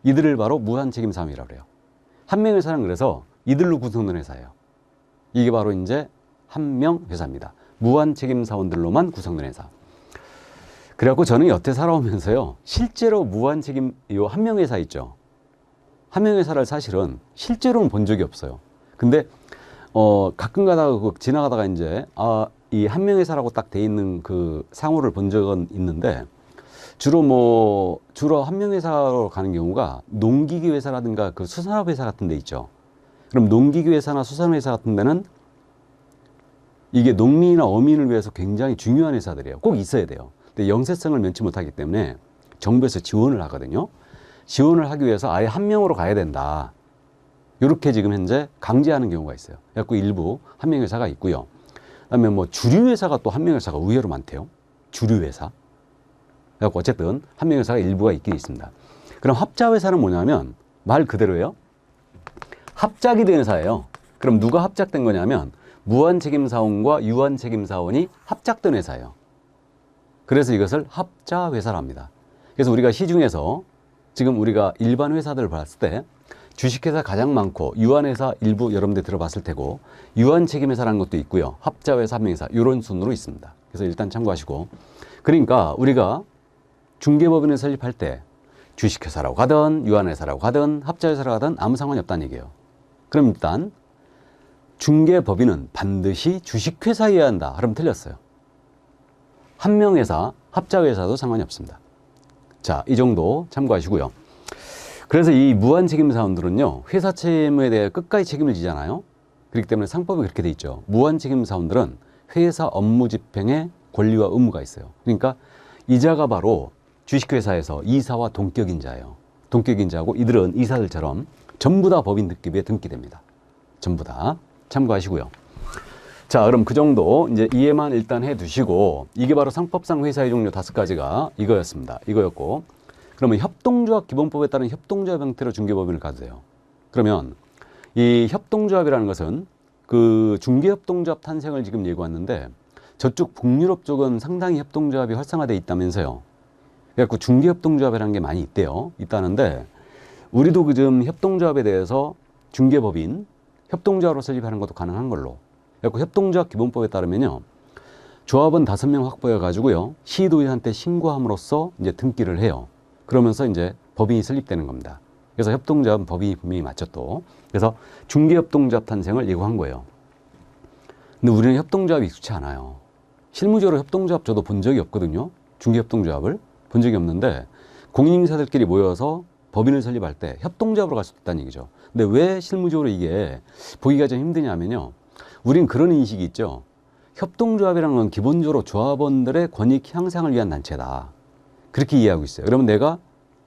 이들을 바로 무한책임사원이라고 해요. 한명회사는 그래서 이들로 구성된 회사예요. 이게 바로 이제 한명회사입니다. 무한책임사원들로만 구성된 회사. 그래갖고 저는 여태 살아오면서요. 실제로 무한책임, 요 한명회사 있죠. 한명회사를 사실은 실제로는 본 적이 없어요. 근데 가끔 가다가 지나가다가 이제 이 한명회사라고 딱 돼 있는 그 상호를 본 적은 있는데 주로 한명회사로 가는 경우가 농기계 회사라든가 그 수산업 회사 같은 데 있죠. 그럼 농기계 회사나 수산업 회사 같은 데는 이게 농민이나 어민을 위해서 굉장히 중요한 회사들이에요. 꼭 있어야 돼요. 근데 영세성을 면치 못하기 때문에 정부에서 지원을 하거든요. 지원을 하기 위해서 아예 한명으로 가야 된다. 이렇게 지금 현재 강제하는 경우가 있어요. 그래서 일부 한명회사가 있고요. 그다음에 뭐 주류회사가 또 한명회사가 의외로 많대요. 주류회사. 그래서 어쨌든 한명회사가 일부가 있긴 있습니다. 그럼 합자회사는 뭐냐면 말 그대로예요. 합작이 된 회사예요. 그럼 누가 합작된 거냐면 무한책임사원과 유한책임사원이 합작된 회사예요. 그래서 이것을 합자회사라 합니다. 그래서 우리가 시중에서 지금 우리가 일반 회사들을 봤을 때 주식회사 가장 많고 유한회사 일부 여러분들 들어봤을 테고 유한책임회사라는 것도 있고요. 합자회사, 한명회사 이런 순으로 있습니다. 그래서 일단 참고하시고 그러니까 우리가 중개법인을 설립할 때 주식회사라고 가든 유한회사라고 가든 합자회사라고 가든 아무 상관이 없다는 얘기예요. 그럼 일단 중개법인은 반드시 주식회사여야 한다. 그럼 틀렸어요. 한명회사, 합자회사도 상관이 없습니다. 자, 이 정도 참고하시고요. 그래서 이 무한책임사원들은요. 회사 채무에 대해 끝까지 책임을 지잖아요. 그렇기 때문에 상법이 그렇게 돼 있죠. 무한책임사원들은 회사 업무 집행에 권리와 의무가 있어요. 그러니까 이자가 바로 주식회사에서 이사와 동격인자예요. 동격인자하고 이들은 이사들처럼 전부 다 법인 등기부에 등기됩니다. 전부 다 참고하시고요. 자, 그럼 그 정도 이제 이해만 일단 해 두시고, 이게 바로 상법상 회사의 종류 5가지가 이거였습니다. 이거였고, 그러면 협동조합 기본법에 따른 협동조합 형태로 중개법인을 가세요. 그러면 이 협동조합이라는 것은 그 중개협동조합 탄생을 지금 예고했는데, 저쪽 북유럽 쪽은 상당히 협동조합이 활성화되어 있다면서요. 그래갖고 중개협동조합이라는 게 많이 있다는데, 우리도 그좀 협동조합에 대해서 중개법인, 협동조합으로 설립하는 것도 가능한 걸로. 그래갖고 협동조합 기본법에 따르면요, 조합원 5명 확보해 가지고요, 시도의한테 신고함으로써 이제 등기를 해요. 그러면서 이제 법인이 설립되는 겁니다. 그래서 협동조합은 법인이 분명히 맞죠 또. 그래서 중개협동조합 탄생을 예고한 거예요. 근데 우리는 협동조합이 익숙치 않아요. 실무적으로 협동조합 저도 본 적이 없거든요. 중개협동조합을 본 적이 없는데, 공인인사들끼리 모여서 법인을 설립할 때 협동조합으로 갈 수도 있다는 얘기죠. 근데 왜 실무적으로 이게 보기가 좀 힘드냐면요, 우린 그런 인식이 있죠. 협동조합이라는 건 기본적으로 조합원들의 권익 향상을 위한 단체다. 그렇게 이해하고 있어요. 그러면 내가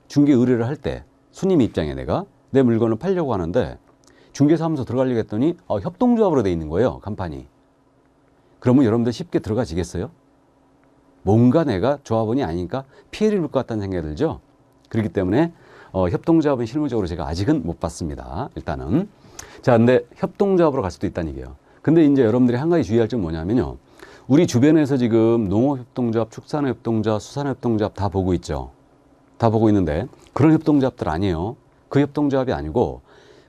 중개 의뢰를 할 때 손님 입장에 내가 내 물건을 팔려고 하는데 중개사무소 들어가려고 했더니 협동조합으로 돼 있는 거예요, 간판이. 그러면 여러분들 쉽게 들어가지겠어요? 뭔가 내가 조합원이 아니니까 피해를 입을 것 같다는 생각이 들죠. 그렇기 때문에 협동조합은 실무적으로 제가 아직은 못 봤습니다. 일단은. 자, 근데 협동조합으로 갈 수도 있다는 얘기예요. 근데 이제 여러분들이 한 가지 주의할 점은 뭐냐면요, 우리 주변에서 지금 농업협동조합, 축산협동조합, 수산협동조합 다 보고 있죠. 다 보고 있는데 그런 협동조합들 아니에요. 그 협동조합이 아니고,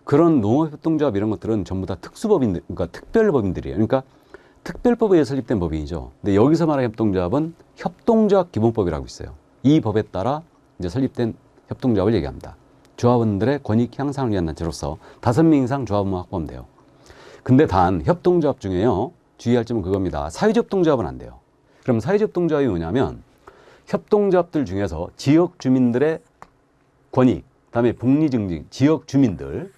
그런 농업협동조합 이런 것들은 전부 다 특수법인들, 그러니까 특별법인들이에요. 그러니까 특별법에 의해 설립된 법인이죠. 근데 여기서 말하는 협동조합은 협동조합 기본법이라고 있어요. 이 법에 따라 이제 설립된 협동조합을 얘기합니다. 조합원들의 권익 향상을 위한 단체로서 5명 이상 조합원만 확보하면 돼요. 근데 단 협동조합 중에요, 주의할 점은 그겁니다. 사회협동조합은 안 돼요. 그럼 사회협동조합이 뭐냐면, 협동조합들 중에서 지역 주민들의 권익, 그다음에 복리증진, 지역 주민들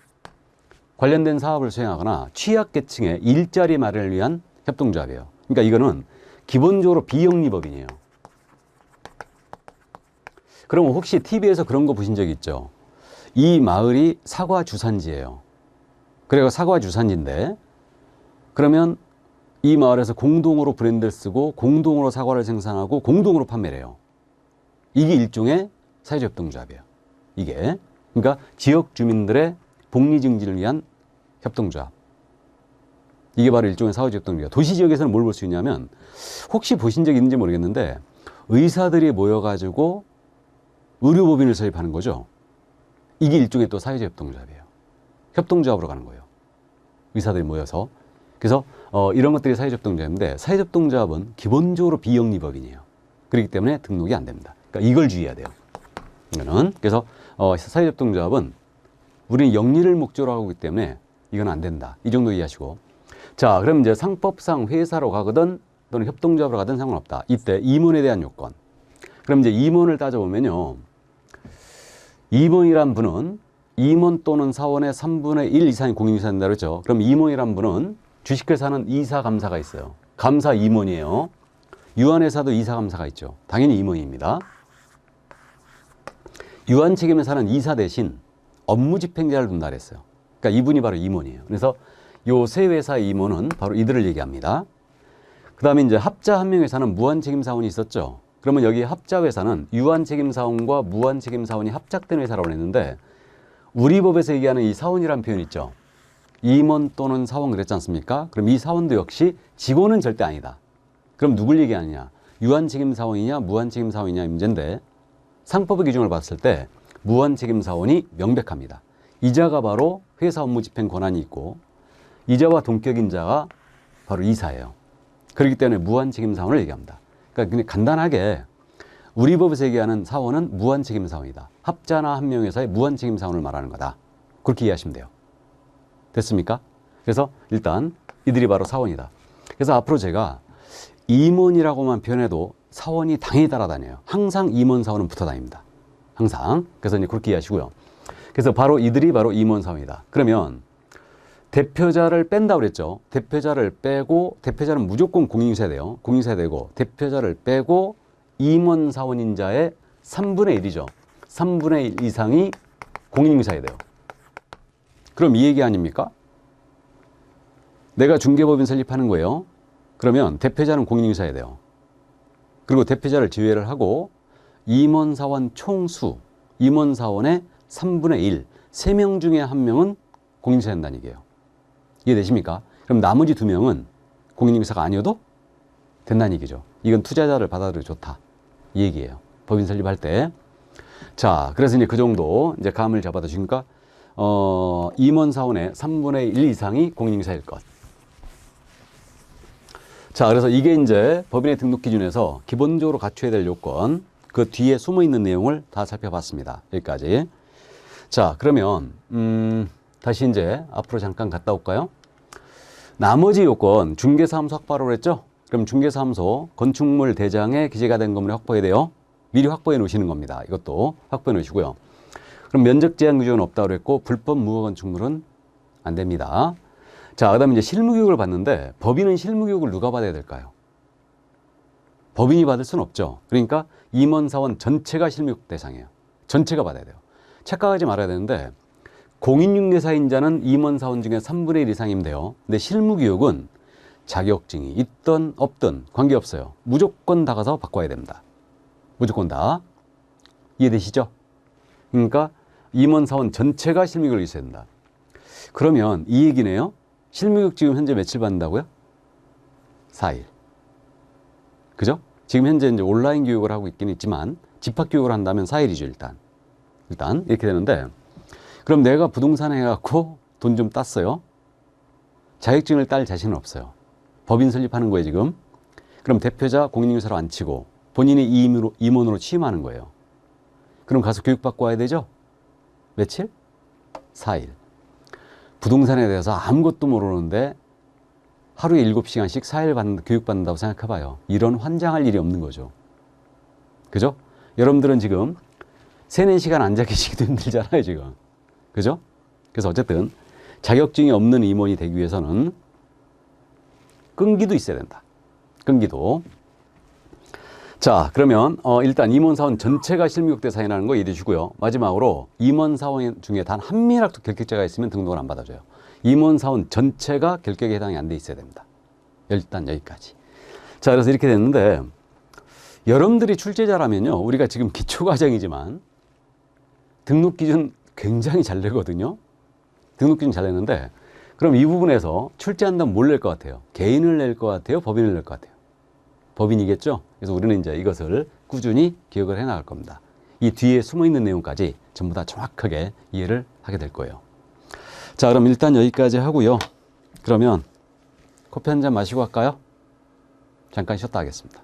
관련된 사업을 수행하거나 취약계층의 일자리 마련을 위한 협동조합이에요. 그러니까 이거는 기본적으로 비영리법인이에요. 그럼 혹시 TV에서 그런 거 보신 적 있죠? 이 마을이 사과 주산지예요. 그래서 사과 주산지인데, 그러면 이 마을에서 공동으로 브랜드를 쓰고 공동으로 사과를 생산하고 공동으로 판매를 해요. 이게 일종의 사회적 협동조합이에요. 이게. 그러니까 지역 주민들의 복리 증진을 위한 협동조합. 이게 바로 일종의 사회적 협동조합. 도시 지역에서는 뭘 볼 수 있냐면, 혹시 보신 적 있는지 모르겠는데, 의사들이 모여가지고 의료법인을 설립하는 거죠. 이게 일종의 또 사회적 협동조합이에요. 협동조합으로 가는 거예요. 의사들이 모여서. 그래서 이런 것들이 사회적 협동조합인데, 사회적 협동조합은 기본적으로 비영리법인이에요. 그렇기 때문에 등록이 안 됩니다. 그러니까 이걸 주의해야 돼요. 이거는. 그래서 사회적 협동조합은 우리는 영리를 목적으로 하고 있기 때문에 이건 안 된다. 이 정도 이해하시고. 자, 그럼 이제 상법상 회사로 가거든 또는 협동조합으로 가든 상관없다. 이때 임원에 대한 요건. 그럼 이제 임원을 따져보면요, 임원이란 분은 임원 또는 사원의 3분의 1 이상이 공인중개사가 된다고 그랬죠. 그럼 임원이란 분은 주식회사는 이사, 감사가 있어요. 감사 임원이에요. 유한회사도 이사, 감사가 있죠. 당연히 임원입니다. 유한책임회사는 이사 대신 업무집행자를 둔다 그랬어요. 그러니까 이분이 바로 임원이에요. 그래서 요 세 회사의 임원은 바로 이들을 얘기합니다. 그 다음에 이제 합자 한 명 회사는 무한책임사원이 있었죠. 그러면 여기 합자 회사는 유한책임사원과 무한책임사원이 합작된 회사라고 했는데, 우리 법에서 얘기하는 이 사원이라는 표현 있죠. 임원 또는 사원 그랬지 않습니까? 그럼 이 사원도 역시 직원은 절대 아니다. 그럼 누굴 얘기하느냐? 유한책임사원이냐 무한책임사원이냐 문제인데, 상법의 기준을 봤을 때 무한책임사원이 명백합니다. 이자가 바로 회사 업무 집행 권한이 있고, 이자와 동격인자가 바로 이사예요. 그렇기 때문에 무한책임사원을 얘기합니다. 그러니까 간단하게 우리 법에서 얘기하는 사원은 무한책임사원이다. 합자나 한 명 회사의 무한책임사원을 말하는 거다. 그렇게 이해하시면 돼요. 됐습니까? 그래서 일단 이들이 바로 사원이다. 그래서 앞으로 제가 임원이라고만 표현해도 사원이 당연히 따라다녀요. 항상 임원 사원은 붙어 다닙니다. 항상. 그래서 이제 그렇게 이해하시고요. 그래서 바로 이들이 바로 임원 사원이다. 그러면 대표자를 뺀다고 그랬죠. 대표자를 빼고, 대표자는 무조건 공인중개사야 돼요. 공인중개사야 되고, 대표자를 빼고 임원 사원인자의 3분의 1이죠. 3분의 1 이상이 공인인사해야 돼요. 그럼 이 얘기 아닙니까? 내가 중개법인 설립하는 거예요. 그러면 대표자는 공인인사해야 돼요. 그리고 대표자를 지회를 하고 임원사원 총수, 임원사원의 3분의 1, 3명 중에 1명은 공인인사해야 한다는 얘기예요. 이해되십니까? 그럼 나머지 2명은 공인인사가 아니어도 된다는 얘기죠. 이건 투자자를 받아들여 좋다. 이 얘기예요. 법인 설립할 때. 자, 그래서 이제 그 정도 이제 감을 잡아다 주니까 임원사원의 3분의 1 이상이 공인인사일 것. 자, 그래서 이게 이제 법인의 등록 기준에서 기본적으로 갖춰야 될 요건, 그 뒤에 숨어 있는 내용을 다 살펴봤습니다. 여기까지. 자, 그러면 다시 이제 앞으로 잠깐 갔다 올까요? 나머지 요건 중개사무소 확보하라고 그랬죠? 그럼 중개사무소 건축물 대장에 기재가 된 건물을 확보해야 돼요. 미리 확보해 놓으시는 겁니다. 이것도 확보해 놓으시고요. 그럼 면적 제한 규정은 없다고 그랬고 불법 무허 건축물은 안 됩니다. 자, 그 다음에 이제 실무교육을 받는데 법인은 실무교육을 누가 받아야 될까요? 법인이 받을 수는 없죠. 그러니까 임원사원 전체가 실무교육 대상이에요. 전체가 받아야 돼요. 착각하지 말아야 되는데 공인중개사인 임원사원 중에 3분의 1 이상이면 돼요. 근데 실무교육은 자격증이 있든 없든 관계없어요. 무조건 다 가서 바꿔야 됩니다. 무조건 다. 이해되시죠? 그러니까 임원사원 전체가 실무교육을 있어야 된다. 그러면 이 얘기네요. 실무교육 지금 현재 며칠 받는다고요? 4일. 그죠? 지금 현재 이제 온라인 교육을 하고 있긴 있지만 집합교육을 한다면 4일이죠, 일단. 일단 이렇게 되는데 그럼 내가 부동산 해갖고 돈 좀 땄어요. 자격증을 딸 자신은 없어요. 법인 설립하는 거예요, 지금. 그럼 대표자 공인인사로 안 치고 본인이 임원으로 취임하는 거예요. 그럼 가서 교육받고 와야 되죠? 며칠? 4일. 부동산에 대해서 아무것도 모르는데 하루에 7시간씩 4일 교육받는다고 생각해봐요. 이런 환장할 일이 없는 거죠. 그죠? 여러분들은 지금 3, 4시간 앉아 계시기도 힘들잖아요, 지금. 그죠? 그래서 어쨌든 자격증이 없는 임원이 되기 위해서는 끈기도 있어야 된다. 끈기도. 자, 그러면 일단 임원사원 전체가 실무교육 대상이라는 거 이해해 주시고요. 마지막으로 임원사원 중에 단 한 명이라도 결격자가 있으면 등록을 안 받아줘요. 임원사원 전체가 결격에 해당이 안 돼 있어야 됩니다. 일단 여기까지. 자, 그래서 이렇게 됐는데 여러분들이 출제자라면요. 우리가 지금 기초과정이지만 등록 기준 굉장히 잘 내거든요. 등록 기준 잘 내는데 그럼 이 부분에서 출제한다면 뭘 낼 것 같아요? 개인을 낼 것 같아요? 법인을 낼 것 같아요? 법인이겠죠? 그래서 우리는 이제 이것을 꾸준히 기억을 해 나갈 겁니다. 이 뒤에 숨어 있는 내용까지 전부 다 정확하게 이해를 하게 될 거예요. 자, 그럼 일단 여기까지 하고요. 그러면 커피 한 잔 마시고 할까요? 잠깐 쉬었다 하겠습니다.